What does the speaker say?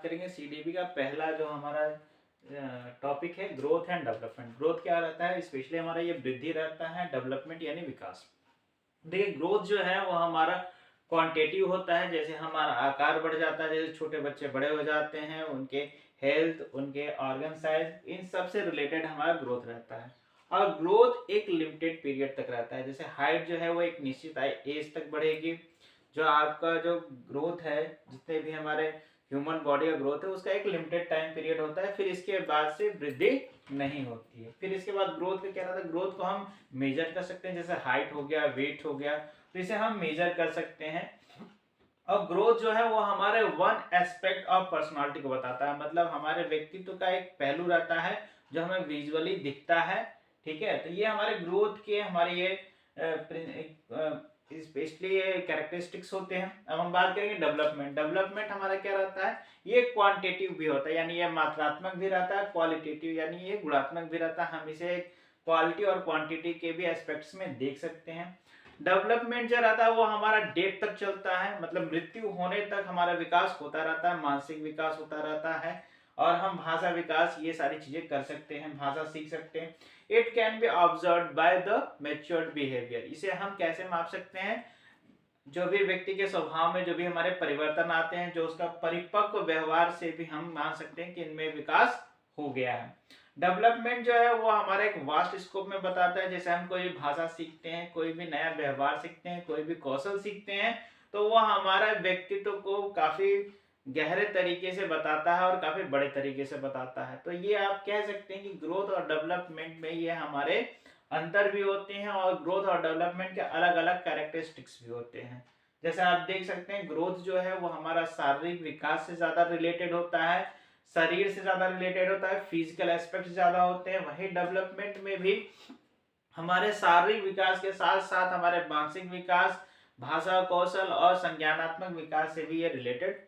करेंगे सीडीपी का पहला जो हमारा टॉपिक है ग्रोथ एंड डेवलपमेंट। ग्रोथ क्या रहता है, स्पेशली हमारा ये वृद्धि रहता है, डेवलपमेंट यानी विकास। देखिए ग्रोथ जो है वो हमारा क्वांटिटेटिव होता है, जैसे हमारा आकार बढ़ जाता है, जैसे छोटे बच्चे बड़े हो जाते हैं, उनके हेल्थ, उनके ऑर्गन साइज, इन सब से रिलेटेड हमारा ग्रोथ रहता है। और ग्रोथ एक लिमिटेड पीरियड तक रहता है, जैसे हाइट जो है वो एक निश्चित एज तक बढ़ेगी। जो आपका जो ग्रोथ है, जितने भी हमारे ह्यूमन बॉडी का ग्रोथ है, उसका एक लिमिटेड टाइम पीरियड होता है, फिर इसके बाद से वृद्धि नहीं होती है। फिर इसके बाद ग्रोथ का क्या रहता है, ग्रोथ को हम मेजर कर सकते हैं, जैसे हाइट हो गया, वेट हो गया, तो इसे हम मेजर कर सकते हैं। और ग्रोथ जो है वो हमारे वन एस्पेक्ट ऑफ पर्सनालिटी को बताता है, मतलब हमारे व्यक्तित्व का एक पहलू रहता है जो हमें विजुअली दिखता है। ठीक है, तो ये हमारे ग्रोथ के हमारे ये स्पेशली ये कैरेक्टरिस्टिक्स होते हैं। अब हम बात करेंगे डेवलपमेंट। डेवलपमेंट हमारा क्या रहता है, ये क्वांटिटेटिव भी होता है, यानी ये मात्रात्मक भी रहता है, क्वालिटेटिव यानी ये गुणात्मक भी रहता है। हम इसे क्वालिटी और क्वांटिटी के भी एस्पेक्ट्स में देख सकते हैं। डेवलपमेंट जो रहता है वो हमारा डेथ तक चलता है, मतलब मृत्यु होने तक हमारा विकास होता रहता है, मानसिक विकास होता रहता है, और हम भाषा विकास ये सारी चीजें कर सकते हैं, भाषा सीख सकते हैं। It can be observe by the matured behaviour. इसे हम कैसे माप सकते हैं, जो भी व्यक्ति के स्वभाव में जो भी हमारे परिवर्तन आते हैं, जो उसका परिपक्व व्यवहार से भी हम मान सकते हैं कि इनमें विकास हो गया है। डेवलपमेंट जो है वो हमारे एक वास्ट स्कोप में बताता है, जैसे हम कोई भाषा सीखते हैं, कोई भी नया व्यवहार सीखते हैं, कोई भी कौशल सीखते हैं, तो वह हमारा व्यक्तित्व को काफी गहरे तरीके से बताता है और काफी बड़े तरीके से बताता है। तो ये आप कह सकते हैं कि ग्रोथ और डेवलपमेंट में ये हमारे अंतर भी होते हैं, और ग्रोथ और डेवलपमेंट के अलग अलग कैरेक्टरिस्टिक्स भी होते हैं। जैसे आप देख सकते हैं ग्रोथ जो है वो हमारा शारीरिक विकास से ज्यादा रिलेटेड होता है, शरीर से ज्यादा रिलेटेड होता है, फिजिकल एस्पेक्ट ज्यादा होते हैं। वही डेवलपमेंट में भी हमारे शारीरिक विकास के साथ साथ हमारे मानसिक विकास, भाषा कौशल और संज्ञानात्मक विकास से भी ये रिलेटेड